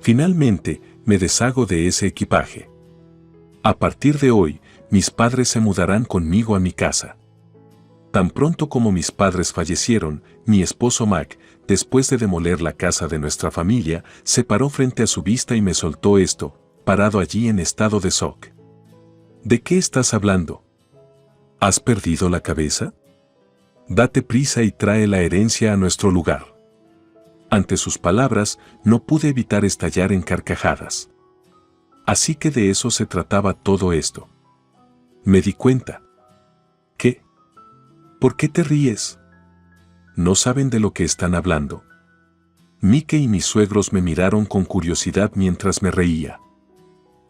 Finalmente, me deshago de ese equipaje. A partir de hoy, mis padres se mudarán conmigo a mi casa. Tan pronto como mis padres fallecieron, mi esposo Mac, después de demoler la casa de nuestra familia, se paró frente a su vista y me soltó esto, parado allí en estado de shock. ¿De qué estás hablando? ¿Has perdido la cabeza? Date prisa y trae la herencia a nuestro lugar. Ante sus palabras, no pude evitar estallar en carcajadas. Así que de eso se trataba todo esto. Me di cuenta. ¿Qué? ¿Por qué te ríes? ¿No saben de lo que están hablando? Mike y mis suegros me miraron con curiosidad mientras me reía.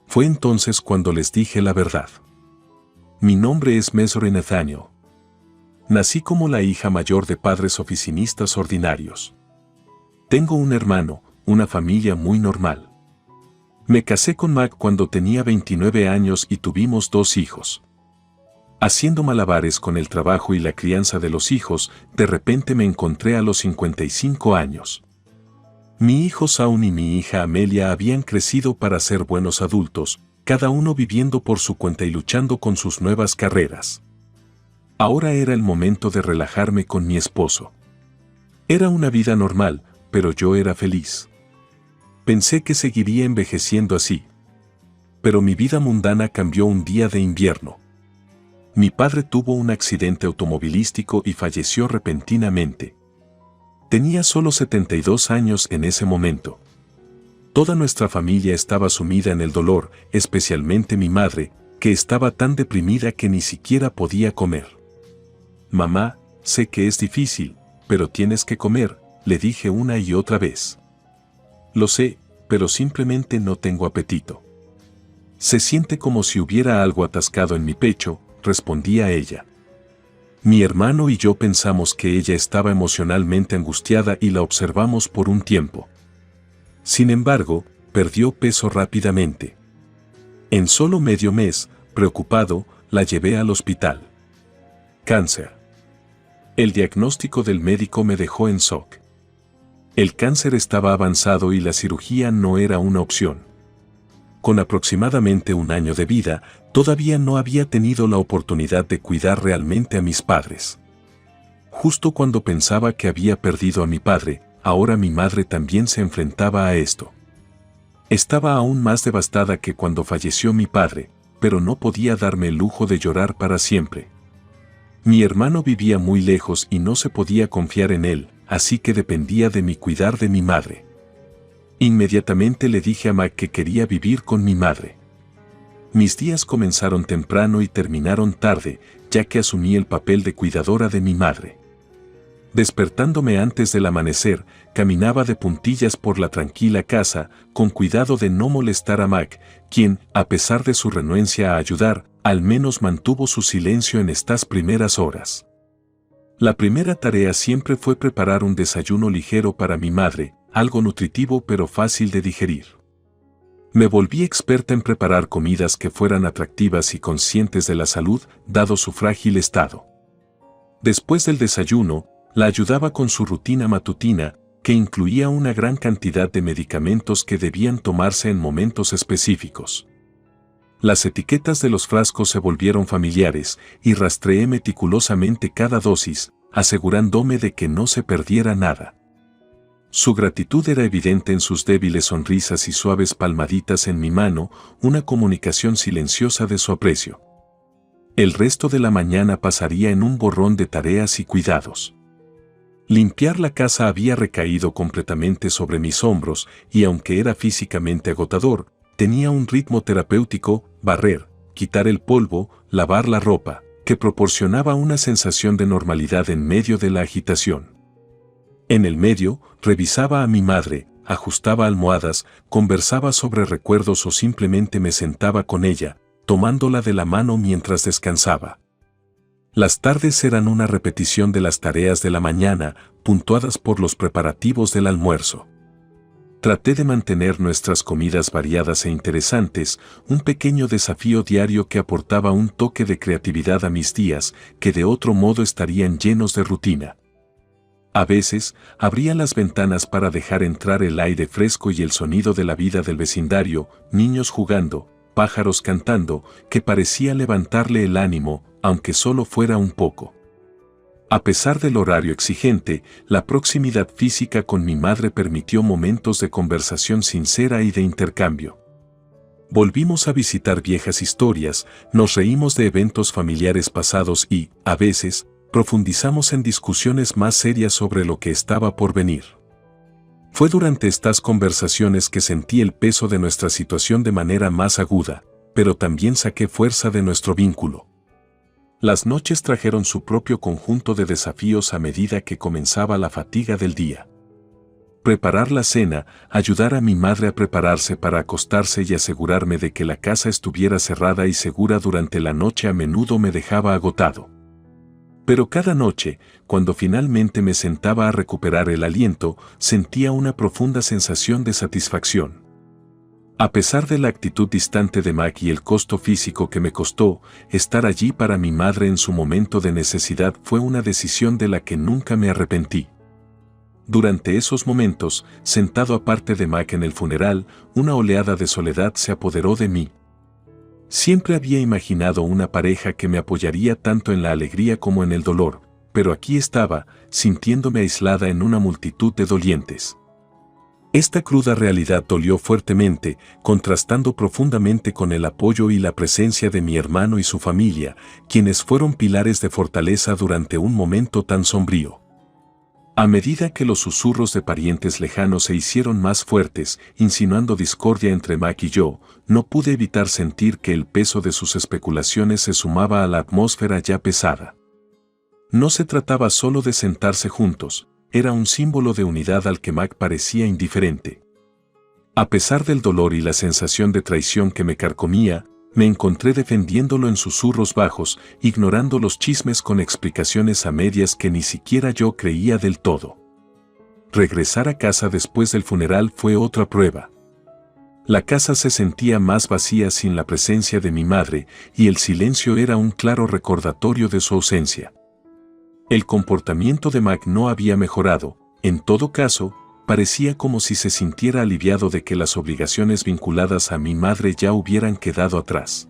Fue entonces cuando les dije la verdad. Mi nombre es Mesore Nathaniel. Nací como la hija mayor de padres oficinistas ordinarios. Tengo un hermano, una familia muy normal. Me casé con Mac cuando tenía 29 años y tuvimos 2 hijos. Haciendo malabares con el trabajo y la crianza de los hijos, de repente me encontré a los 55 años. Mi hijo Saun y mi hija Amelia habían crecido para ser buenos adultos, cada uno viviendo por su cuenta y luchando con sus nuevas carreras. Ahora era el momento de relajarme con mi esposo. Era una vida normal, pero yo era feliz. Pensé que seguiría envejeciendo así. Pero mi vida mundana cambió un día de invierno. Mi padre tuvo un accidente automovilístico y falleció repentinamente. Tenía solo 72 años en ese momento. Toda nuestra familia estaba sumida en el dolor, especialmente mi madre, que estaba tan deprimida que ni siquiera podía comer. Mamá, sé que es difícil, pero tienes que comer, le dije una y otra vez. Lo sé, pero simplemente no tengo apetito. Se siente como si hubiera algo atascado en mi pecho, respondía ella. Mi hermano y yo pensamos que ella estaba emocionalmente angustiada y la observamos por un tiempo. Sin embargo, perdió peso rápidamente. En solo medio mes, preocupado, la llevé al hospital. Cáncer. El diagnóstico del médico me dejó en shock. El cáncer estaba avanzado y la cirugía no era una opción. Con aproximadamente 1 año de vida, todavía no había tenido la oportunidad de cuidar realmente a mis padres. Justo cuando pensaba que había perdido a mi padre, ahora mi madre también se enfrentaba a esto. Estaba aún más devastada que cuando falleció mi padre, pero no podía darme el lujo de llorar para siempre. Mi hermano vivía muy lejos y no se podía confiar en él, así que dependía de mí cuidar de mi madre. Inmediatamente le dije a Mac que quería vivir con mi madre. Mis días comenzaron temprano y terminaron tarde, ya que asumí el papel de cuidadora de mi madre. Despertándome antes del amanecer, caminaba de puntillas por la tranquila casa, con cuidado de no molestar a Mac, quien, a pesar de su renuencia a ayudar, al menos mantuvo su silencio en estas primeras horas. La primera tarea siempre fue preparar un desayuno ligero para mi madre, algo nutritivo pero fácil de digerir. Me volví experta en preparar comidas que fueran atractivas y conscientes de la salud, dado su frágil estado. Después del desayuno, la ayudaba con su rutina matutina, que incluía una gran cantidad de medicamentos que debían tomarse en momentos específicos. Las etiquetas de los frascos se volvieron familiares y rastreé meticulosamente cada dosis, asegurándome de que no se perdiera nada. Su gratitud era evidente en sus débiles sonrisas y suaves palmaditas en mi mano, una comunicación silenciosa de su aprecio. El resto de la mañana pasaría en un borrón de tareas y cuidados. Limpiar la casa había recaído completamente sobre mis hombros y aunque era físicamente agotador, tenía un ritmo terapéutico, barrer, quitar el polvo, lavar la ropa, que proporcionaba una sensación de normalidad en medio de la agitación. En el medio, revisaba a mi madre, ajustaba almohadas, conversaba sobre recuerdos o simplemente me sentaba con ella, tomándola de la mano mientras descansaba. Las tardes eran una repetición de las tareas de la mañana, puntuadas por los preparativos del almuerzo. Traté de mantener nuestras comidas variadas e interesantes, un pequeño desafío diario que aportaba un toque de creatividad a mis días, que de otro modo estarían llenos de rutina. A veces, abría las ventanas para dejar entrar el aire fresco y el sonido de la vida del vecindario, niños jugando, pájaros cantando, que parecía levantarle el ánimo, aunque solo fuera un poco. A pesar del horario exigente, la proximidad física con mi madre permitió momentos de conversación sincera y de intercambio. Volvimos a visitar viejas historias, nos reímos de eventos familiares pasados y, a veces, profundizamos en discusiones más serias sobre lo que estaba por venir. Fue durante estas conversaciones que sentí el peso de nuestra situación de manera más aguda, pero también saqué fuerza de nuestro vínculo. Las noches trajeron su propio conjunto de desafíos a medida que comenzaba la fatiga del día. Preparar la cena, ayudar a mi madre a prepararse para acostarse y asegurarme de que la casa estuviera cerrada y segura durante la noche a menudo me dejaba agotado. Pero cada noche, cuando finalmente me sentaba a recuperar el aliento, sentía una profunda sensación de satisfacción. A pesar de la actitud distante de Mac y el costo físico que me costó, estar allí para mi madre en su momento de necesidad fue una decisión de la que nunca me arrepentí. Durante esos momentos, sentado aparte de Mac en el funeral, una oleada de soledad se apoderó de mí. Siempre había imaginado una pareja que me apoyaría tanto en la alegría como en el dolor, pero aquí estaba, sintiéndome aislada en una multitud de dolientes. Esta cruda realidad dolió fuertemente, contrastando profundamente con el apoyo y la presencia de mi hermano y su familia, quienes fueron pilares de fortaleza durante un momento tan sombrío. A medida que los susurros de parientes lejanos se hicieron más fuertes, insinuando discordia entre Mac y yo, no pude evitar sentir que el peso de sus especulaciones se sumaba a la atmósfera ya pesada. No se trataba solo de sentarse juntos, era un símbolo de unidad al que Mac parecía indiferente. A pesar del dolor y la sensación de traición que me carcomía, me encontré defendiéndolo en susurros bajos, ignorando los chismes con explicaciones a medias que ni siquiera yo creía del todo. Regresar a casa después del funeral fue otra prueba. La casa se sentía más vacía sin la presencia de mi madre, y el silencio era un claro recordatorio de su ausencia. El comportamiento de Mac no había mejorado, en todo caso, parecía como si se sintiera aliviado de que las obligaciones vinculadas a mi madre ya hubieran quedado atrás.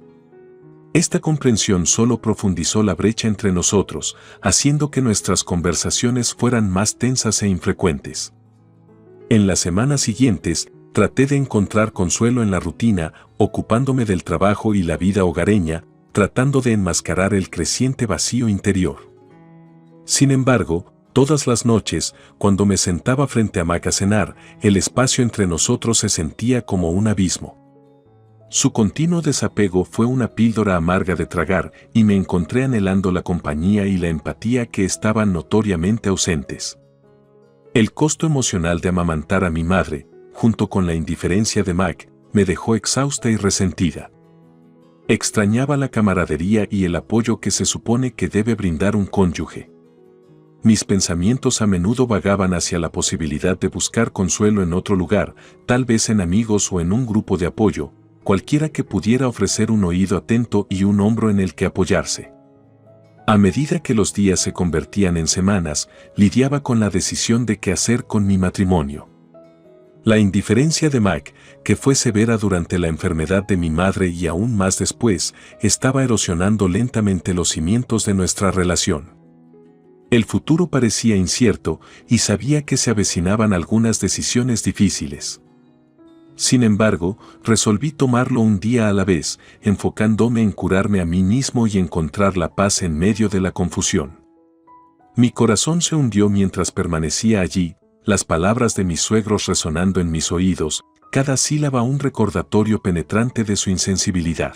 Esta comprensión solo profundizó la brecha entre nosotros, haciendo que nuestras conversaciones fueran más tensas e infrecuentes. En las semanas siguientes, traté de encontrar consuelo en la rutina, ocupándome del trabajo y la vida hogareña, tratando de enmascarar el creciente vacío interior. Sin embargo, todas las noches, cuando me sentaba frente a Mac a cenar, el espacio entre nosotros se sentía como un abismo. Su continuo desapego fue una píldora amarga de tragar y me encontré anhelando la compañía y la empatía que estaban notoriamente ausentes. El costo emocional de amamantar a mi madre, junto con la indiferencia de Mac, me dejó exhausta y resentida. Extrañaba la camaradería y el apoyo que se supone que debe brindar un cónyuge. Mis pensamientos a menudo vagaban hacia la posibilidad de buscar consuelo en otro lugar, tal vez en amigos o en un grupo de apoyo, cualquiera que pudiera ofrecer un oído atento y un hombro en el que apoyarse. A medida que los días se convertían en semanas, lidiaba con la decisión de qué hacer con mi matrimonio. La indiferencia de Mac, que fue severa durante la enfermedad de mi madre y aún más después, estaba erosionando lentamente los cimientos de nuestra relación. El futuro parecía incierto y sabía que se avecinaban algunas decisiones difíciles. Sin embargo, resolví tomarlo un día a la vez, enfocándome en curarme a mí mismo y encontrar la paz en medio de la confusión. Mi corazón se hundió mientras permanecía allí, las palabras de mis suegros resonando en mis oídos, cada sílaba un recordatorio penetrante de su insensibilidad.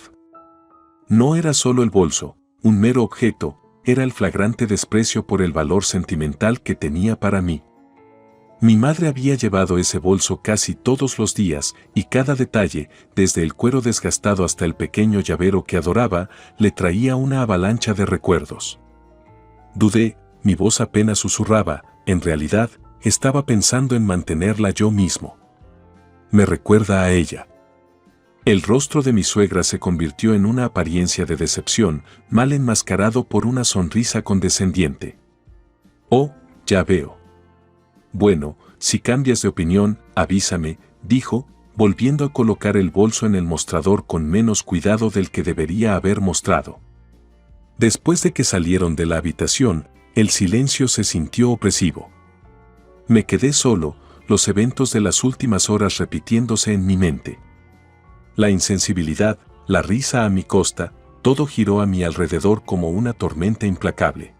No era solo el bolso, un mero objeto, era el flagrante desprecio por el valor sentimental que tenía para mí. Mi madre había llevado ese bolso casi todos los días, y cada detalle, desde el cuero desgastado hasta el pequeño llavero que adoraba, le traía una avalancha de recuerdos. Dudé, mi voz apenas susurraba, en realidad, estaba pensando en mantenerla yo mismo. Me recuerda a ella. El rostro de mi suegra se convirtió en una apariencia de decepción, mal enmascarado por una sonrisa condescendiente. Oh, ya veo. Bueno, si cambias de opinión, avísame, dijo, volviendo a colocar el bolso en el mostrador con menos cuidado del que debería haber mostrado. Después de que salieron de la habitación, el silencio se sintió opresivo. Me quedé solo, los eventos de las últimas horas repitiéndose en mi mente. La insensibilidad, la risa a mi costa, todo giró a mi alrededor como una tormenta implacable.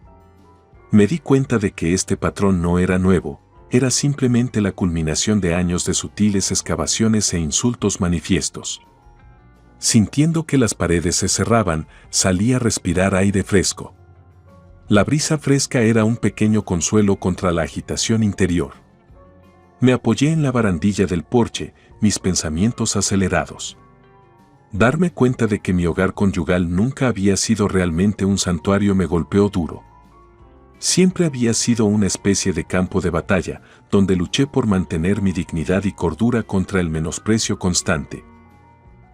Me di cuenta de que este patrón no era nuevo, era simplemente la culminación de años de sutiles excavaciones e insultos manifiestos. Sintiendo que las paredes se cerraban, salí a respirar aire fresco. La brisa fresca era un pequeño consuelo contra la agitación interior. Me apoyé en la barandilla del porche, mis pensamientos acelerados. Darme cuenta de que mi hogar conyugal nunca había sido realmente un santuario me golpeó duro. Siempre había sido una especie de campo de batalla, donde luché por mantener mi dignidad y cordura contra el menosprecio constante.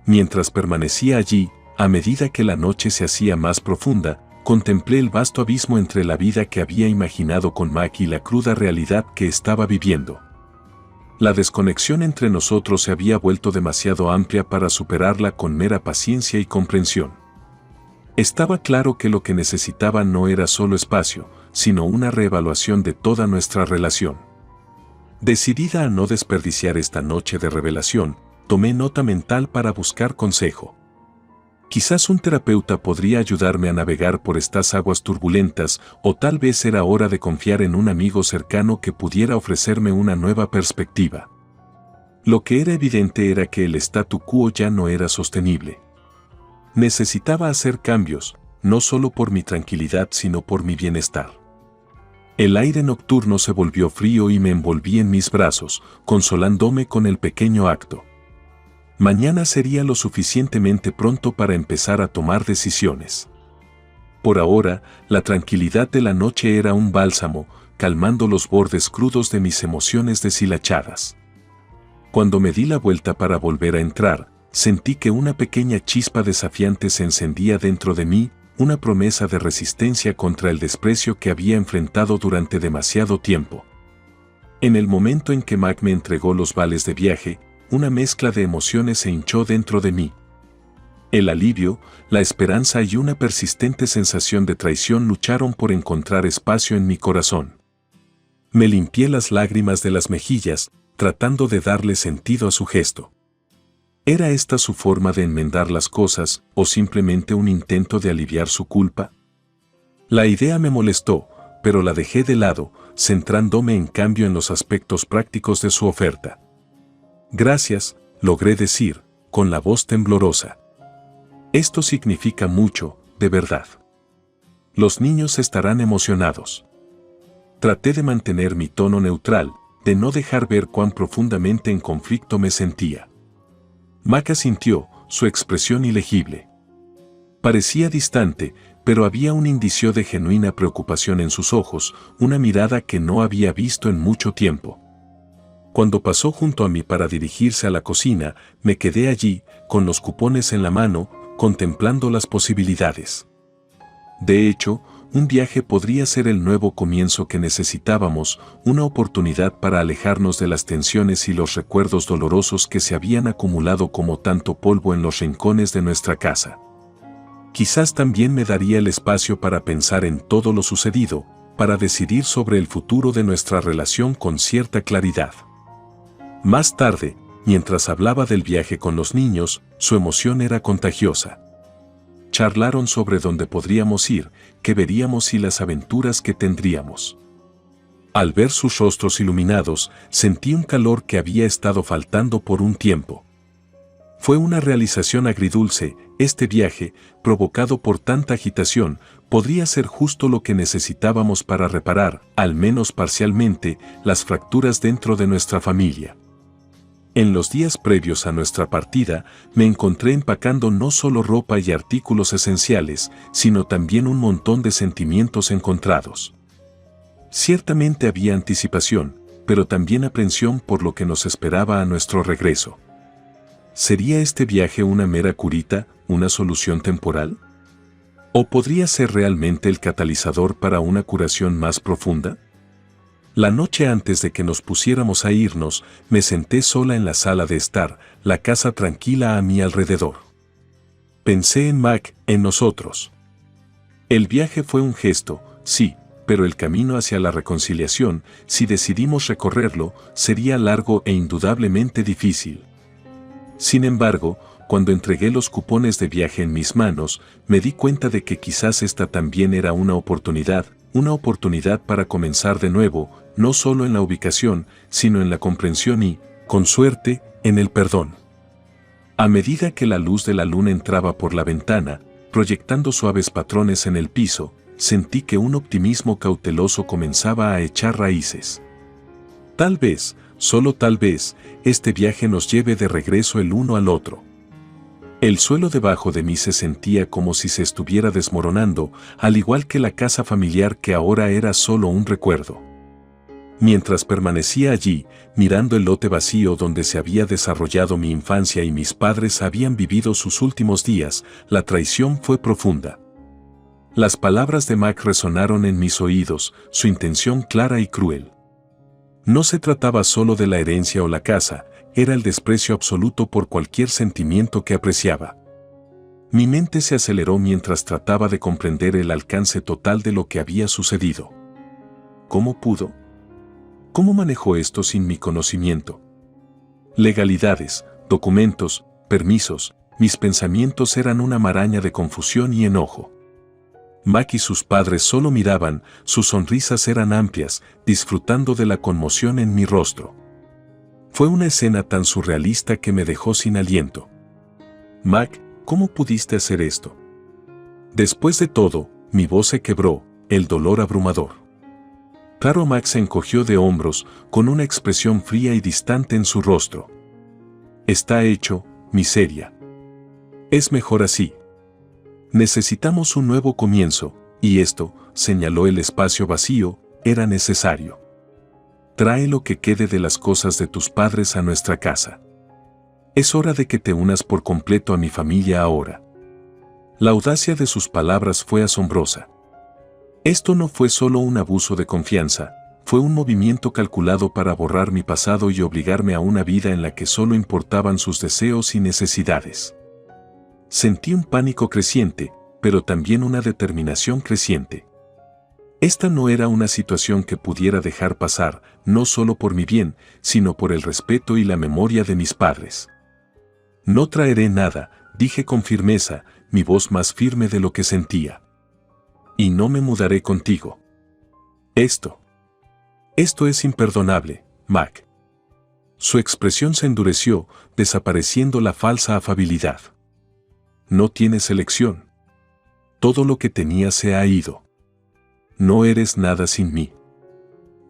Mientras permanecía allí, a medida que la noche se hacía más profunda, contemplé el vasto abismo entre la vida que había imaginado con Mac y la cruda realidad que estaba viviendo. La desconexión entre nosotros se había vuelto demasiado amplia para superarla con mera paciencia y comprensión. Estaba claro que lo que necesitaba no era solo espacio, sino una reevaluación de toda nuestra relación. Decidida a no desperdiciar esta noche de revelación, tomé nota mental para buscar consejo. Quizás un terapeuta podría ayudarme a navegar por estas aguas turbulentas, o tal vez era hora de confiar en un amigo cercano que pudiera ofrecerme una nueva perspectiva. Lo que era evidente era que el statu quo ya no era sostenible. Necesitaba hacer cambios, no solo por mi tranquilidad sino por mi bienestar. El aire nocturno se volvió frío y me envolví en mis brazos, consolándome con el pequeño acto. Mañana sería lo suficientemente pronto para empezar a tomar decisiones. Por ahora, la tranquilidad de la noche era un bálsamo, calmando los bordes crudos de mis emociones deshilachadas. Cuando me di la vuelta para volver a entrar, sentí que una pequeña chispa desafiante se encendía dentro de mí, una promesa de resistencia contra el desprecio que había enfrentado durante demasiado tiempo. En el momento en que Mac me entregó los vales de viaje, una mezcla de emociones se hinchó dentro de mí. El alivio, la esperanza y una persistente sensación de traición lucharon por encontrar espacio en mi corazón. Me limpié las lágrimas de las mejillas, tratando de darle sentido a su gesto. ¿Era esta su forma de enmendar las cosas, o simplemente un intento de aliviar su culpa? La idea me molestó, pero la dejé de lado, centrándome en cambio en los aspectos prácticos de su oferta. Gracias, logré decir, con la voz temblorosa. Esto significa mucho, de verdad. Los niños estarán emocionados. Traté de mantener mi tono neutral, de no dejar ver cuán profundamente en conflicto me sentía. Mac asintió, su expresión ilegible. Parecía distante, pero había un indicio de genuina preocupación en sus ojos, una mirada que no había visto en mucho tiempo. Cuando pasó junto a mí para dirigirse a la cocina, me quedé allí, con los cupones en la mano, contemplando las posibilidades. De hecho, un viaje podría ser el nuevo comienzo que necesitábamos, una oportunidad para alejarnos de las tensiones y los recuerdos dolorosos que se habían acumulado como tanto polvo en los rincones de nuestra casa. Quizás también me daría el espacio para pensar en todo lo sucedido, para decidir sobre el futuro de nuestra relación con cierta claridad. Más tarde, mientras hablaba del viaje con los niños, su emoción era contagiosa. Charlaron sobre dónde podríamos ir, qué veríamos y las aventuras que tendríamos. Al ver sus rostros iluminados, sentí un calor que había estado faltando por un tiempo. Fue una realización agridulce, este viaje, provocado por tanta agitación, podría ser justo lo que necesitábamos para reparar, al menos parcialmente, las fracturas dentro de nuestra familia. En los días previos a nuestra partida, me encontré empacando no solo ropa y artículos esenciales, sino también un montón de sentimientos encontrados. Ciertamente había anticipación, pero también aprensión por lo que nos esperaba a nuestro regreso. ¿Sería este viaje una mera curita, una solución temporal? ¿O podría ser realmente el catalizador para una curación más profunda? La noche antes de que nos pusiéramos a irnos, me senté sola en la sala de estar, la casa tranquila a mi alrededor. Pensé en Mac, en nosotros. El viaje fue un gesto, sí, pero el camino hacia la reconciliación, si decidimos recorrerlo, sería largo e indudablemente difícil. Sin embargo, cuando entregué los cupones de viaje en mis manos, me di cuenta de que quizás esta también era una oportunidad para comenzar de nuevo, no solo en la ubicación, sino en la comprensión y, con suerte, en el perdón. A medida que la luz de la luna entraba por la ventana, proyectando suaves patrones en el piso, sentí que un optimismo cauteloso comenzaba a echar raíces. Tal vez, solo tal vez, este viaje nos lleve de regreso el uno al otro. El suelo debajo de mí se sentía como si se estuviera desmoronando, al igual que la casa familiar que ahora era solo un recuerdo. Mientras permanecía allí, mirando el lote vacío donde se había desarrollado mi infancia y mis padres habían vivido sus últimos días, la traición fue profunda. Las palabras de Mac resonaron en mis oídos, su intención clara y cruel. No se trataba solo de la herencia o la casa, era el desprecio absoluto por cualquier sentimiento que apreciaba. Mi mente se aceleró mientras trataba de comprender el alcance total de lo que había sucedido. ¿Cómo pudo? ¿Cómo manejó esto sin mi conocimiento? Legalidades, documentos, permisos, mis pensamientos eran una maraña de confusión y enojo. Mac y sus padres solo miraban, sus sonrisas eran amplias, disfrutando de la conmoción en mi rostro. Fue una escena tan surrealista que me dejó sin aliento. Mac, ¿cómo pudiste hacer esto? Después de todo, mi voz se quebró, el dolor abrumador. Claro, Mac se encogió de hombros, con una expresión fría y distante en su rostro. Está hecho, miseria. Es mejor así. Necesitamos un nuevo comienzo, y esto, señaló el espacio vacío, era necesario. Trae lo que quede de las cosas de tus padres a nuestra casa. Es hora de que te unas por completo a mi familia ahora. La audacia de sus palabras fue asombrosa. Esto no fue solo un abuso de confianza, fue un movimiento calculado para borrar mi pasado y obligarme a una vida en la que solo importaban sus deseos y necesidades. Sentí un pánico creciente, pero también una determinación creciente. Esta no era una situación que pudiera dejar pasar, no solo por mi bien, sino por el respeto y la memoria de mis padres. No traeré nada, dije con firmeza, mi voz más firme de lo que sentía. Y no me mudaré contigo. Esto es imperdonable, Mac. Su expresión se endureció, desapareciendo la falsa afabilidad. No tienes elección. Todo lo que tenía se ha ido. No eres nada sin mí.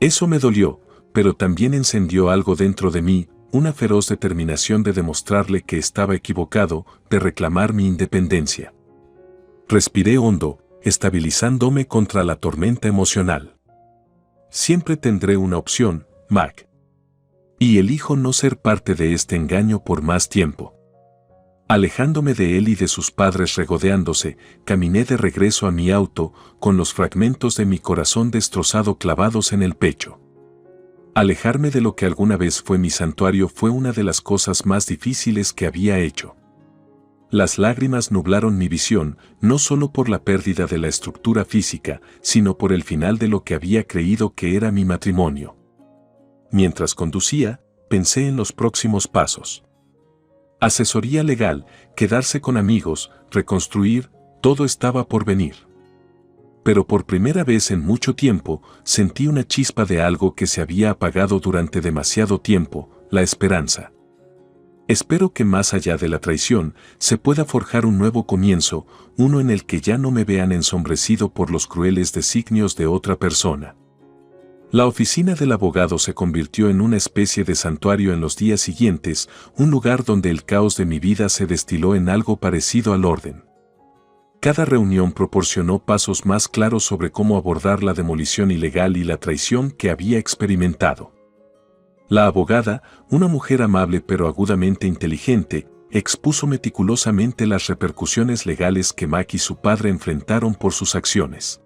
Eso me dolió, pero también encendió algo dentro de mí, una feroz determinación de demostrarle que estaba equivocado, de reclamar mi independencia. Respiré hondo, estabilizándome contra la tormenta emocional. Siempre tendré una opción, Mac. Y elijo no ser parte de este engaño por más tiempo. Alejándome de él y de sus padres regodeándose, caminé de regreso a mi auto, con los fragmentos de mi corazón destrozado clavados en el pecho. Alejarme de lo que alguna vez fue mi santuario fue una de las cosas más difíciles que había hecho. Las lágrimas nublaron mi visión, no solo por la pérdida de la estructura física, sino por el final de lo que había creído que era mi matrimonio. Mientras conducía, pensé en los próximos pasos. Asesoría legal, quedarse con amigos, reconstruir, todo estaba por venir. Pero por primera vez en mucho tiempo, sentí una chispa de algo que se había apagado durante demasiado tiempo, la esperanza. Espero que más allá de la traición, se pueda forjar un nuevo comienzo, uno en el que ya no me vean ensombrecido por los crueles designios de otra persona. La oficina del abogado se convirtió en una especie de santuario en los días siguientes, un lugar donde el caos de mi vida se destiló en algo parecido al orden. Cada reunión proporcionó pasos más claros sobre cómo abordar la demolición ilegal y la traición que había experimentado. La abogada, una mujer amable pero agudamente inteligente, expuso meticulosamente las repercusiones legales que Mac y su padre enfrentaron por sus acciones.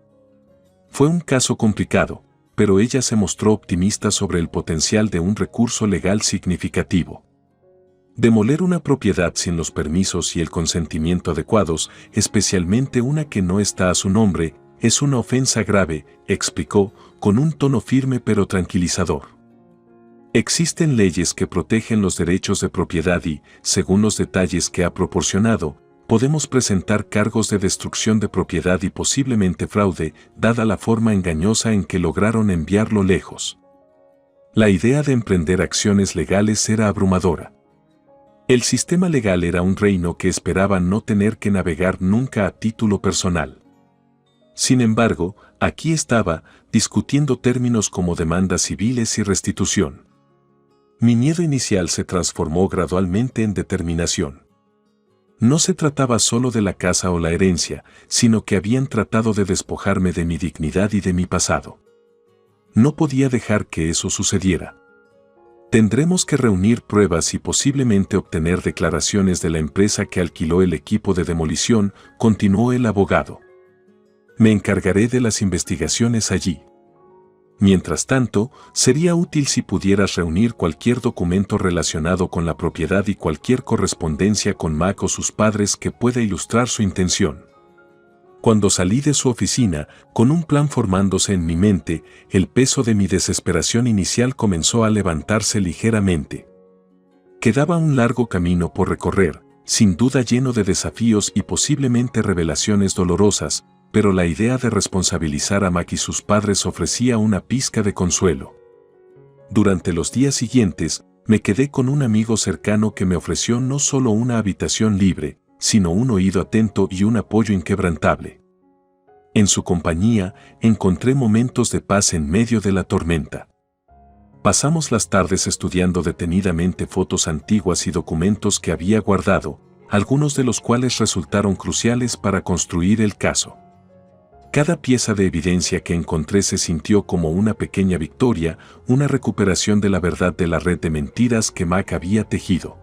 Fue un caso complicado, pero ella se mostró optimista sobre el potencial de un recurso legal significativo. Demoler una propiedad sin los permisos y el consentimiento adecuados, especialmente una que no está a su nombre, es una ofensa grave, explicó, con un tono firme pero tranquilizador. Existen leyes que protegen los derechos de propiedad y, según los detalles que ha proporcionado, podemos presentar cargos de destrucción de propiedad y posiblemente fraude, dada la forma engañosa en que lograron enviarlo lejos. La idea de emprender acciones legales era abrumadora. El sistema legal era un reino que esperaba no tener que navegar nunca a título personal. Sin embargo, aquí estaba, discutiendo términos como demandas civiles y restitución. Mi miedo inicial se transformó gradualmente en determinación. No se trataba solo de la casa o la herencia, sino que habían tratado de despojarme de mi dignidad y de mi pasado. No podía dejar que eso sucediera. Tendremos que reunir pruebas y posiblemente obtener declaraciones de la empresa que alquiló el equipo de demolición, continuó el abogado. Me encargaré de las investigaciones allí. Mientras tanto, sería útil si pudieras reunir cualquier documento relacionado con la propiedad y cualquier correspondencia con Mac o sus padres que pueda ilustrar su intención. Cuando salí de su oficina, con un plan formándose en mi mente, el peso de mi desesperación inicial comenzó a levantarse ligeramente. Quedaba un largo camino por recorrer, sin duda lleno de desafíos y posiblemente revelaciones dolorosas, pero la idea de responsabilizar a Mac y sus padres ofrecía una pizca de consuelo. Durante los días siguientes, me quedé con un amigo cercano que me ofreció no solo una habitación libre, sino un oído atento y un apoyo inquebrantable. En su compañía, encontré momentos de paz en medio de la tormenta. Pasamos las tardes estudiando detenidamente fotos antiguas y documentos que había guardado, algunos de los cuales resultaron cruciales para construir el caso. Cada pieza de evidencia que encontré se sintió como una pequeña victoria, una recuperación de la verdad de la red de mentiras que Mac había tejido.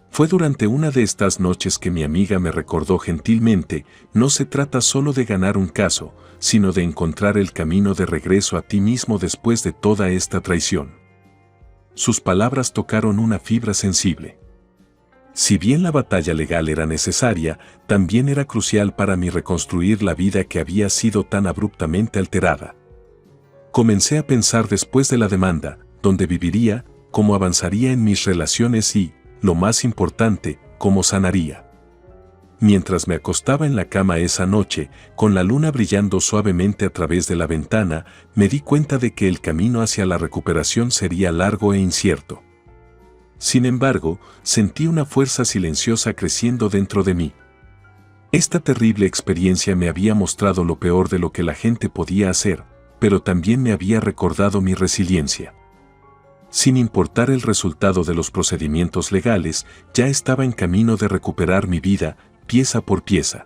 Fue durante una de estas noches que mi amiga me recordó gentilmente, no se trata solo de ganar un caso, sino de encontrar el camino de regreso a ti mismo después de toda esta traición. Sus palabras tocaron una fibra sensible. Si bien la batalla legal era necesaria, también era crucial para mí reconstruir la vida que había sido tan abruptamente alterada. Comencé a pensar después de la demanda, dónde viviría, cómo avanzaría en mis relaciones y, lo más importante, cómo sanaría. Mientras me acostaba en la cama esa noche, con la luna brillando suavemente a través de la ventana, me di cuenta de que el camino hacia la recuperación sería largo e incierto. Sin embargo, sentí una fuerza silenciosa creciendo dentro de mí. Esta terrible experiencia me había mostrado lo peor de lo que la gente podía hacer, pero también me había recordado mi resiliencia. Sin importar el resultado de los procedimientos legales, ya estaba en camino de recuperar mi vida, pieza por pieza.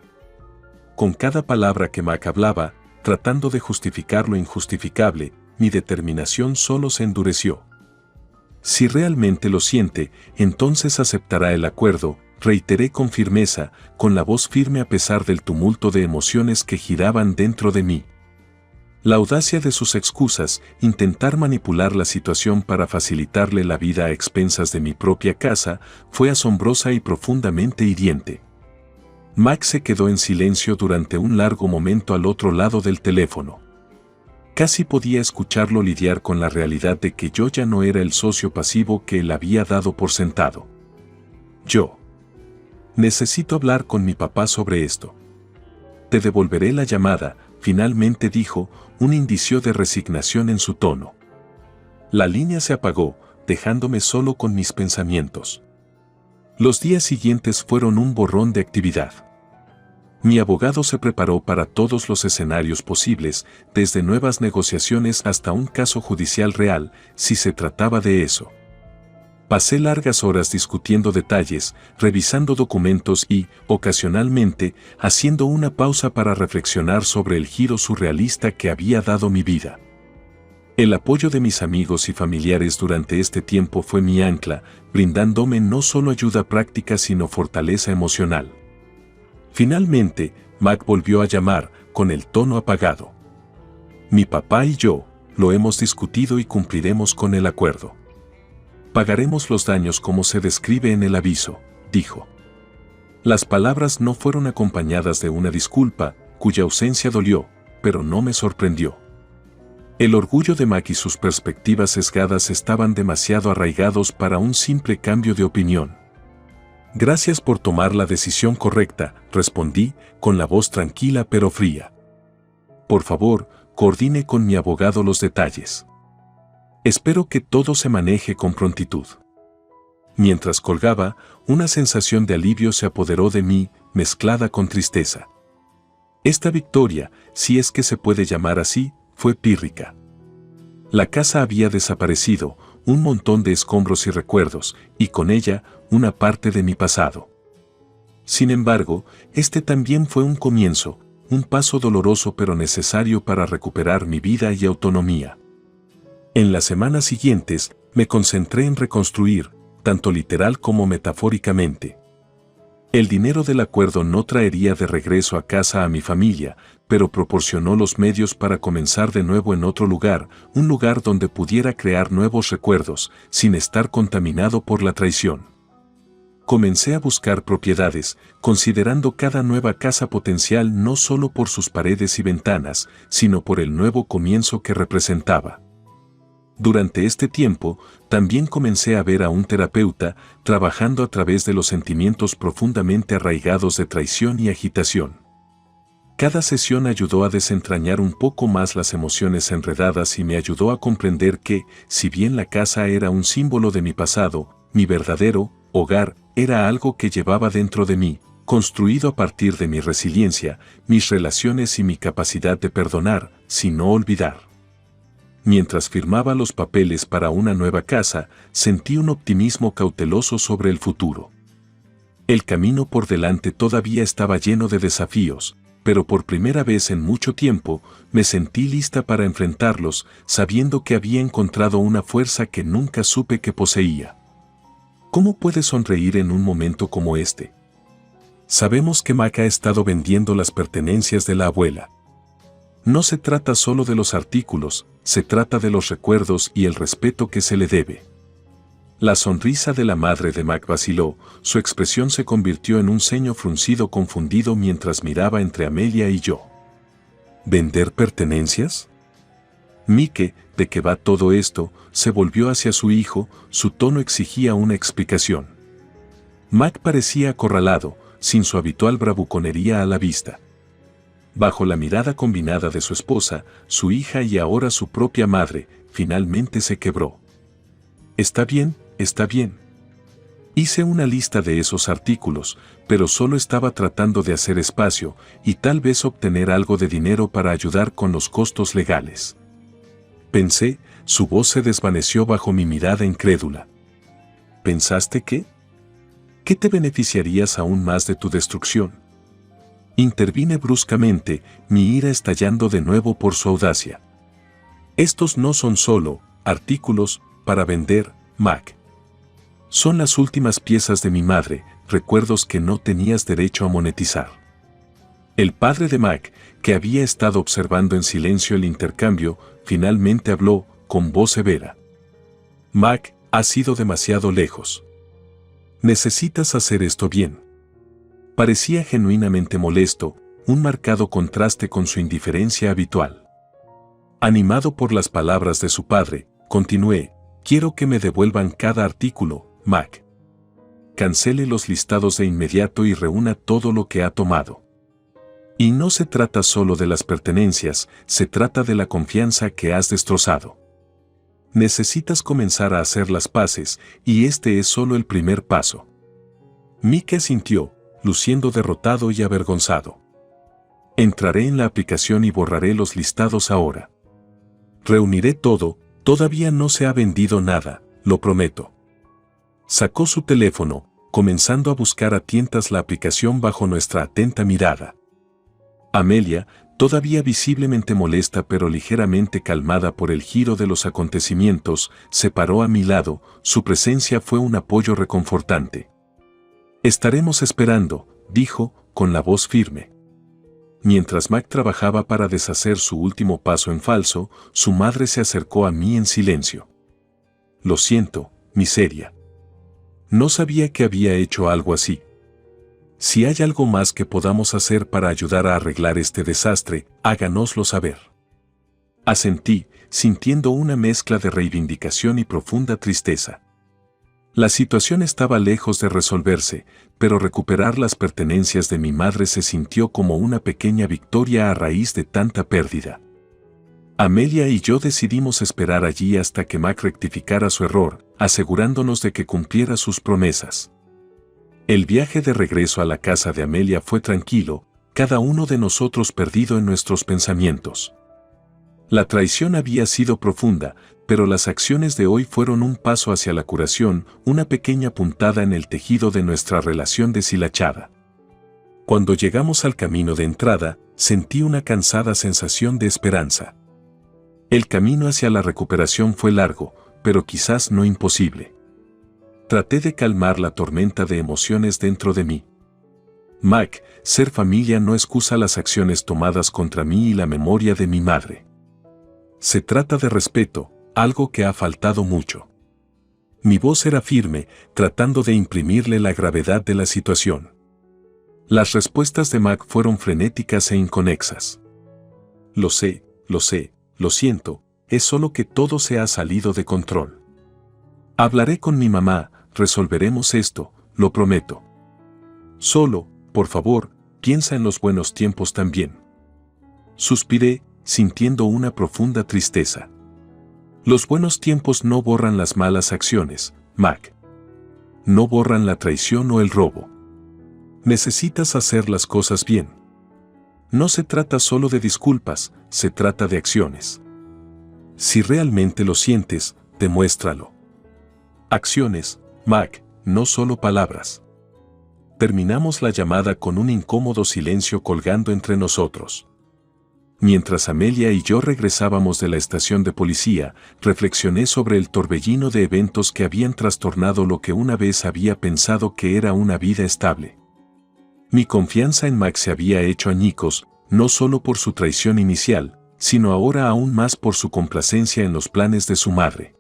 Con cada palabra que Mac hablaba, tratando de justificar lo injustificable, mi determinación solo se endureció. Si realmente lo siente, entonces aceptará el acuerdo, reiteré con firmeza, con la voz firme a pesar del tumulto de emociones que giraban dentro de mí. La audacia de sus excusas, intentar manipular la situación para facilitarle la vida a expensas de mi propia casa, fue asombrosa y profundamente hiriente. Max se quedó en silencio durante un largo momento al otro lado del teléfono. Casi podía escucharlo lidiar con la realidad de que yo ya no era el socio pasivo que él había dado por sentado. Yo necesito hablar con mi papá sobre esto. Te devolveré la llamada, finalmente dijo, un indicio de resignación en su tono. La línea se apagó, dejándome solo con mis pensamientos. Los días siguientes fueron un borrón de actividad. Mi abogado se preparó para todos los escenarios posibles, desde nuevas negociaciones hasta un caso judicial real, si se trataba de eso. Pasé largas horas discutiendo detalles, revisando documentos y, ocasionalmente, haciendo una pausa para reflexionar sobre el giro surrealista que había dado mi vida. El apoyo de mis amigos y familiares durante este tiempo fue mi ancla, brindándome no solo ayuda práctica sino fortaleza emocional. Finalmente, Mac volvió a llamar, con el tono apagado. Mi papá y yo, lo hemos discutido y cumpliremos con el acuerdo. Pagaremos los daños como se describe en el aviso, dijo. Las palabras no fueron acompañadas de una disculpa, cuya ausencia dolió, pero no me sorprendió. El orgullo de Mac y sus perspectivas sesgadas estaban demasiado arraigados para un simple cambio de opinión. Gracias por tomar la decisión correcta, respondí, con la voz tranquila pero fría. Por favor, coordine con mi abogado los detalles. Espero que todo se maneje con prontitud. Mientras colgaba, una sensación de alivio se apoderó de mí, mezclada con tristeza. Esta victoria, si es que se puede llamar así, fue pírrica. La casa había desaparecido, un montón de escombros y recuerdos, y con ella, una parte de mi pasado. Sin embargo, este también fue un comienzo, un paso doloroso pero necesario para recuperar mi vida y autonomía. En las semanas siguientes, me concentré en reconstruir, tanto literal como metafóricamente. El dinero del acuerdo no traería de regreso a casa a mi familia, pero proporcionó los medios para comenzar de nuevo en otro lugar, un lugar donde pudiera crear nuevos recuerdos, sin estar contaminado por la traición. Comencé a buscar propiedades, considerando cada nueva casa potencial no solo por sus paredes y ventanas, sino por el nuevo comienzo que representaba. Durante este tiempo, también comencé a ver a un terapeuta, trabajando a través de los sentimientos profundamente arraigados de traición y agitación. Cada sesión ayudó a desentrañar un poco más las emociones enredadas y me ayudó a comprender que, si bien la casa era un símbolo de mi pasado, mi verdadero hogar era algo que llevaba dentro de mí, construido a partir de mi resiliencia, mis relaciones y mi capacidad de perdonar, sin no olvidar. Mientras firmaba los papeles para una nueva casa, sentí un optimismo cauteloso sobre el futuro. El camino por delante todavía estaba lleno de desafíos, pero por primera vez en mucho tiempo me sentí lista para enfrentarlos, sabiendo que había encontrado una fuerza que nunca supe que poseía. ¿Cómo puedes sonreír en un momento como este? Sabemos que Mac ha estado vendiendo las pertenencias de la abuela. No se trata solo de los artículos, se trata de los recuerdos y el respeto que se le debe. La sonrisa de la madre de Mac vaciló, su expresión se convirtió en un ceño fruncido confundido mientras miraba entre Amelia y yo. ¿Vender pertenencias? Mike, ¿de qué va todo esto?, se volvió hacia su hijo, su tono exigía una explicación. Mac parecía acorralado, sin su habitual bravuconería a la vista. Bajo la mirada combinada de su esposa, su hija y ahora su propia madre, finalmente se quebró. Está bien, está bien. Hice una lista de esos artículos, pero solo estaba tratando de hacer espacio y tal vez obtener algo de dinero para ayudar con los costos legales. Pensé, su voz se desvaneció bajo mi mirada incrédula. ¿Pensaste qué? ¿Qué te beneficiarías aún más de tu destrucción? Intervine bruscamente, mi ira estallando de nuevo por su audacia. Estos no son solo artículos para vender, Mac. Son las últimas piezas de mi madre, recuerdos que no tenías derecho a monetizar. El padre de Mac, que había estado observando en silencio el intercambio, finalmente habló, con voz severa. Mac, has ido demasiado lejos. Necesitas hacer esto bien. Parecía genuinamente molesto, un marcado contraste con su indiferencia habitual. Animado por las palabras de su padre, continué, quiero que me devuelvan cada artículo, Mac. Cancele los listados de inmediato y reúna todo lo que ha tomado. Y no se trata solo de las pertenencias, se trata de la confianza que has destrozado. Necesitas comenzar a hacer las paces, y este es solo el primer paso. Mike asintió, luciendo derrotado y avergonzado. Entraré en la aplicación y borraré los listados ahora. Reuniré todo, todavía no se ha vendido nada, lo prometo. Sacó su teléfono, comenzando a buscar a tientas la aplicación bajo nuestra atenta mirada. Amelia, todavía visiblemente molesta pero ligeramente calmada por el giro de los acontecimientos, se paró a mi lado, su presencia fue un apoyo reconfortante. Estaremos esperando, dijo, con la voz firme. Mientras Mac trabajaba para deshacer su último paso en falso, su madre se acercó a mí en silencio. Lo siento, miseria. No sabía que había hecho algo así. Si hay algo más que podamos hacer para ayudar a arreglar este desastre, háganoslo saber. Asentí, sintiendo una mezcla de reivindicación y profunda tristeza. La situación estaba lejos de resolverse, pero recuperar las pertenencias de mi madre se sintió como una pequeña victoria a raíz de tanta pérdida. Amelia y yo decidimos esperar allí hasta que Mac rectificara su error, asegurándonos de que cumpliera sus promesas. El viaje de regreso a la casa de Amelia fue tranquilo, cada uno de nosotros perdido en nuestros pensamientos. La traición había sido profunda, pero las acciones de hoy fueron un paso hacia la curación, una pequeña puntada en el tejido de nuestra relación deshilachada. Cuando llegamos al camino de entrada, sentí una cansada sensación de esperanza. El camino hacia la recuperación fue largo, pero quizás no imposible. Traté de calmar la tormenta de emociones dentro de mí. Mac, ser familia no excusa las acciones tomadas contra mí y la memoria de mi madre. Se trata de respeto, algo que ha faltado mucho. Mi voz era firme, tratando de imprimirle la gravedad de la situación. Las respuestas de Mac fueron frenéticas e inconexas. Lo sé, lo siento, es solo que todo se ha salido de control. Hablaré con mi mamá, resolveremos esto, lo prometo. Solo, por favor, piensa en los buenos tiempos también. Suspiré, sintiendo una profunda tristeza. Los buenos tiempos no borran las malas acciones, Mac. No borran la traición o el robo. Necesitas hacer las cosas bien. No se trata solo de disculpas, se trata de acciones. Si realmente lo sientes, demuéstralo. Acciones, Mac, no solo palabras. Terminamos la llamada con un incómodo silencio colgando entre nosotros. Mientras Amelia y yo regresábamos de la estación de policía, reflexioné sobre el torbellino de eventos que habían trastornado lo que una vez había pensado que era una vida estable. Mi confianza en Mac se había hecho añicos, no solo por su traición inicial, sino ahora aún más por su complacencia en los planes de su madre.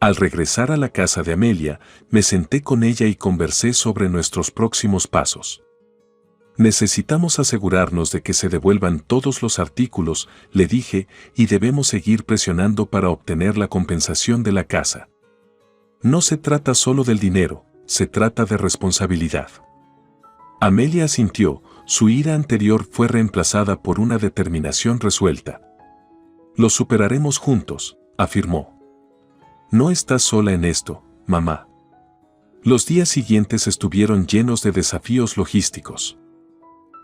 Al regresar a la casa de Amelia, me senté con ella y conversé sobre nuestros próximos pasos. Necesitamos asegurarnos de que se devuelvan todos los artículos, le dije, y debemos seguir presionando para obtener la compensación de la casa. No se trata solo del dinero, se trata de responsabilidad. Amelia asintió, su ira anterior fue reemplazada por una determinación resuelta. Lo superaremos juntos, afirmó. No estás sola en esto, mamá. Los días siguientes estuvieron llenos de desafíos logísticos.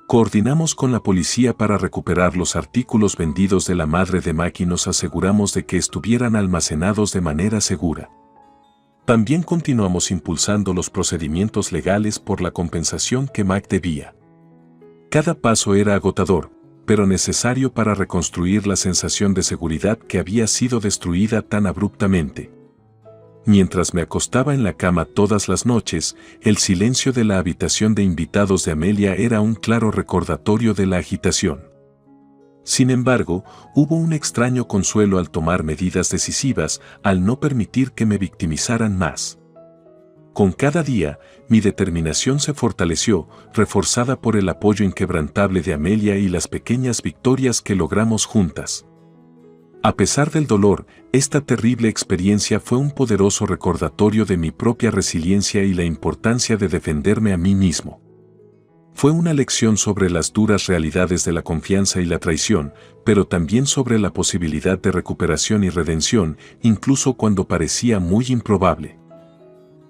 Coordinamos con la policía para recuperar los artículos vendidos de la madre de Mac y nos aseguramos de que estuvieran almacenados de manera segura. También continuamos impulsando los procedimientos legales por la compensación que Mac debía. Cada paso era agotador, pero necesario para reconstruir la sensación de seguridad que había sido destruida tan abruptamente. Mientras me acostaba en la cama todas las noches, el silencio de la habitación de invitados de Amelia era un claro recordatorio de la agitación. Sin embargo, hubo un extraño consuelo al tomar medidas decisivas, al no permitir que me victimizaran más. Con cada día, mi determinación se fortaleció, reforzada por el apoyo inquebrantable de Amelia y las pequeñas victorias que logramos juntas. A pesar del dolor, esta terrible experiencia fue un poderoso recordatorio de mi propia resiliencia y la importancia de defenderme a mí mismo. Fue una lección sobre las duras realidades de la confianza y la traición, pero también sobre la posibilidad de recuperación y redención, incluso cuando parecía muy improbable.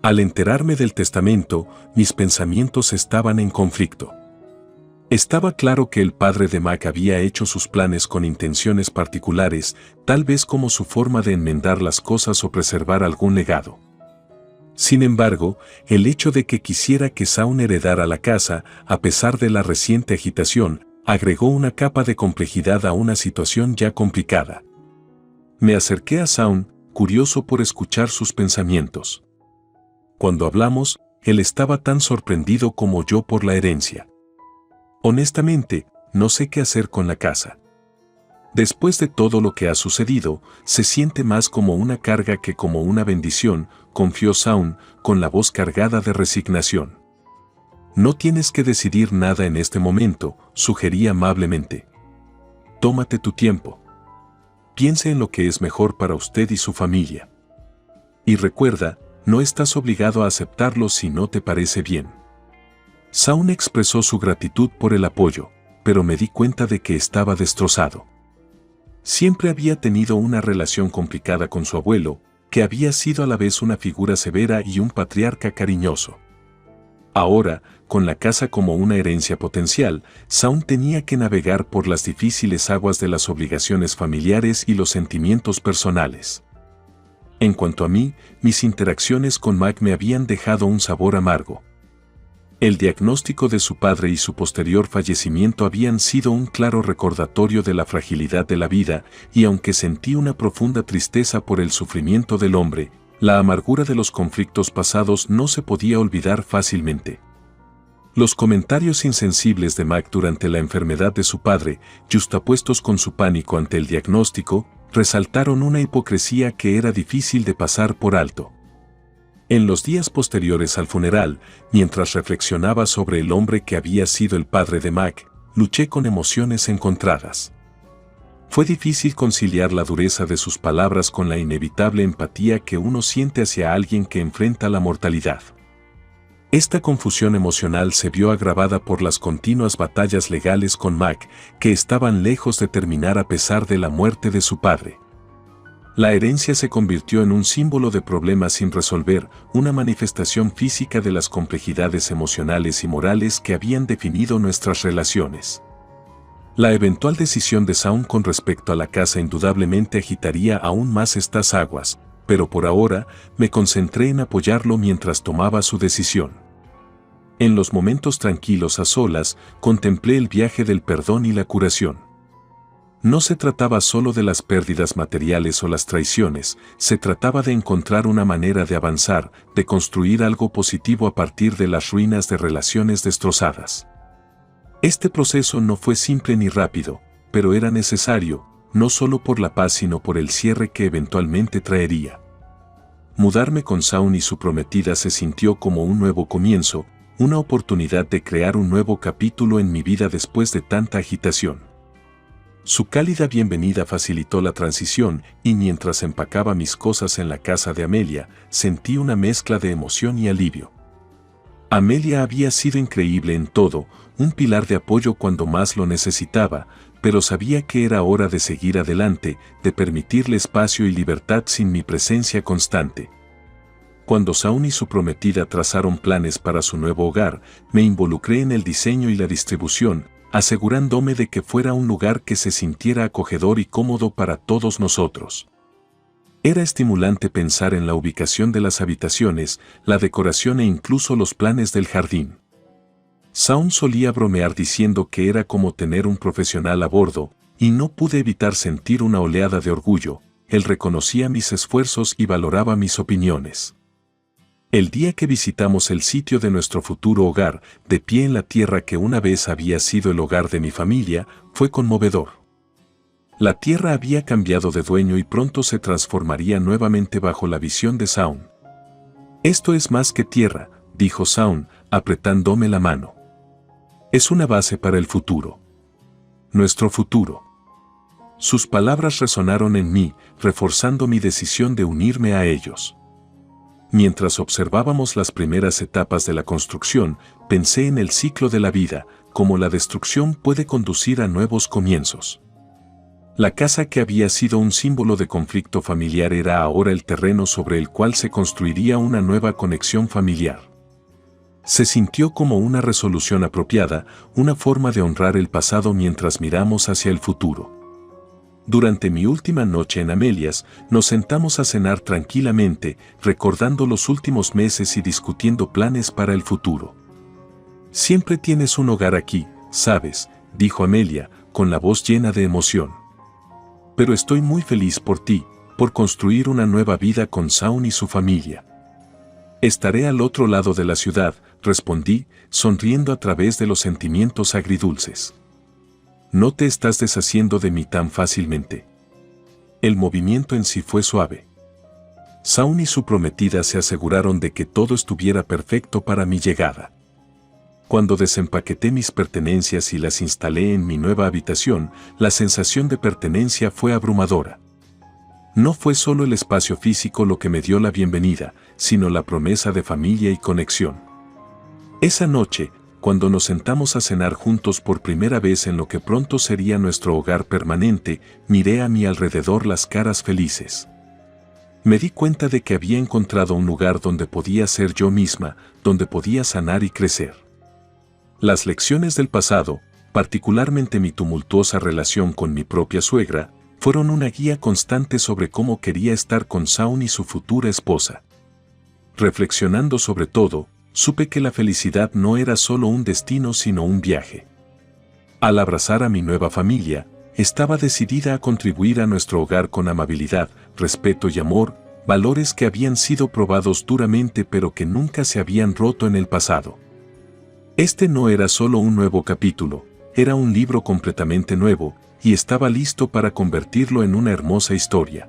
Al enterarme del testamento, mis pensamientos estaban en conflicto. Estaba claro que el padre de Mac había hecho sus planes con intenciones particulares, tal vez como su forma de enmendar las cosas o preservar algún legado. Sin embargo, el hecho de que quisiera que Shaun heredara la casa, a pesar de la reciente agitación, agregó una capa de complejidad a una situación ya complicada. Me acerqué a Shaun, curioso por escuchar sus pensamientos. Cuando hablamos, él estaba tan sorprendido como yo por la herencia. Honestamente, no sé qué hacer con la casa. Después de todo lo que ha sucedido, se siente más como una carga que como una bendición, confió Shaun, con la voz cargada de resignación. No tienes que decidir nada en este momento, sugerí amablemente. Tómate tu tiempo. Piense en lo que es mejor para usted y su familia. Y recuerda, no estás obligado a aceptarlo si no te parece bien. Shaun expresó su gratitud por el apoyo, pero me di cuenta de que estaba destrozado. Siempre había tenido una relación complicada con su abuelo, que había sido a la vez una figura severa y un patriarca cariñoso. Ahora, con la casa como una herencia potencial, Shaun tenía que navegar por las difíciles aguas de las obligaciones familiares y los sentimientos personales. En cuanto a mí, mis interacciones con Mac me habían dejado un sabor amargo. El diagnóstico de su padre y su posterior fallecimiento habían sido un claro recordatorio de la fragilidad de la vida, y aunque sentí una profunda tristeza por el sufrimiento del hombre, la amargura de los conflictos pasados no se podía olvidar fácilmente. Los comentarios insensibles de Mac durante la enfermedad de su padre, yuxtapuestos con su pánico ante el diagnóstico, resaltaron una hipocresía que era difícil de pasar por alto. En los días posteriores al funeral, mientras reflexionaba sobre el hombre que había sido el padre de Mac, luché con emociones encontradas. Fue difícil conciliar la dureza de sus palabras con la inevitable empatía que uno siente hacia alguien que enfrenta la mortalidad. Esta confusión emocional se vio agravada por las continuas batallas legales con Mac, que estaban lejos de terminar a pesar de la muerte de su padre. La herencia se convirtió en un símbolo de problemas sin resolver, una manifestación física de las complejidades emocionales y morales que habían definido nuestras relaciones. La eventual decisión de Shaun con respecto a la casa indudablemente agitaría aún más estas aguas, pero por ahora me concentré en apoyarlo mientras tomaba su decisión. En los momentos tranquilos a solas, contemplé el viaje del perdón y la curación. No se trataba solo de las pérdidas materiales o las traiciones, se trataba de encontrar una manera de avanzar, de construir algo positivo a partir de las ruinas de relaciones destrozadas. Este proceso no fue simple ni rápido, pero era necesario, no solo por la paz sino por el cierre que eventualmente traería. Mudarme con Shaun y su prometida se sintió como un nuevo comienzo, una oportunidad de crear un nuevo capítulo en mi vida después de tanta agitación. Su cálida bienvenida facilitó la transición y mientras empacaba mis cosas en la casa de Amelia, sentí una mezcla de emoción y alivio. Amelia había sido increíble en todo, un pilar de apoyo cuando más lo necesitaba, pero sabía que era hora de seguir adelante, de permitirle espacio y libertad sin mi presencia constante. Cuando Shaun y su prometida trazaron planes para su nuevo hogar, me involucré en el diseño y la distribución, asegurándome de que fuera un lugar que se sintiera acogedor y cómodo para todos nosotros. Era estimulante pensar en la ubicación de las habitaciones, la decoración e incluso los planes del jardín. Shaun solía bromear diciendo que era como tener un profesional a bordo, y no pude evitar sentir una oleada de orgullo. Él reconocía mis esfuerzos y valoraba mis opiniones. El día que visitamos el sitio de nuestro futuro hogar, de pie en la tierra que una vez había sido el hogar de mi familia, fue conmovedor. La tierra había cambiado de dueño y pronto se transformaría nuevamente bajo la visión de Shaun. Esto es más que tierra, dijo Shaun, apretándome la mano. Es una base para el futuro. Nuestro futuro. Sus palabras resonaron en mí, reforzando mi decisión de unirme a ellos. Mientras observábamos las primeras etapas de la construcción, pensé en el ciclo de la vida, cómo la destrucción puede conducir a nuevos comienzos. La casa que había sido un símbolo de conflicto familiar era ahora el terreno sobre el cual se construiría una nueva conexión familiar. Se sintió como una resolución apropiada, una forma de honrar el pasado mientras miramos hacia el futuro. Durante mi última noche en Amelias, nos sentamos a cenar tranquilamente, recordando los últimos meses y discutiendo planes para el futuro. Siempre tienes un hogar aquí, ¿sabes?, dijo Amelia, con la voz llena de emoción. Pero estoy muy feliz por ti, por construir una nueva vida con Shaun y su familia. Estaré al otro lado de la ciudad, respondí, sonriendo a través de los sentimientos agridulces. no te estás deshaciendo de mí tan fácilmente. El movimiento en sí fue suave. Shaun y su prometida se aseguraron de que todo estuviera perfecto para mi llegada. Cuando desempaqueté mis pertenencias y las instalé en mi nueva habitación, la sensación de pertenencia fue abrumadora. No fue solo el espacio físico lo que me dio la bienvenida, sino la promesa de familia y conexión. Esa noche, cuando nos sentamos a cenar juntos por primera vez en lo que pronto sería nuestro hogar permanente, miré a mi alrededor las caras felices. Me di cuenta de que había encontrado un lugar donde podía ser yo misma, donde podía sanar y crecer. Las lecciones del pasado, particularmente mi tumultuosa relación con mi propia suegra, fueron una guía constante sobre cómo quería estar con Shaun y su futura esposa. Reflexionando sobre todo, supe que la felicidad no era solo un destino sino un viaje. Al abrazar a mi nueva familia, estaba decidida a contribuir a nuestro hogar con amabilidad, respeto y amor, valores que habían sido probados duramente pero que nunca se habían roto en el pasado. Este no era solo un nuevo capítulo, era un libro completamente nuevo, y estaba listo para convertirlo en una hermosa historia.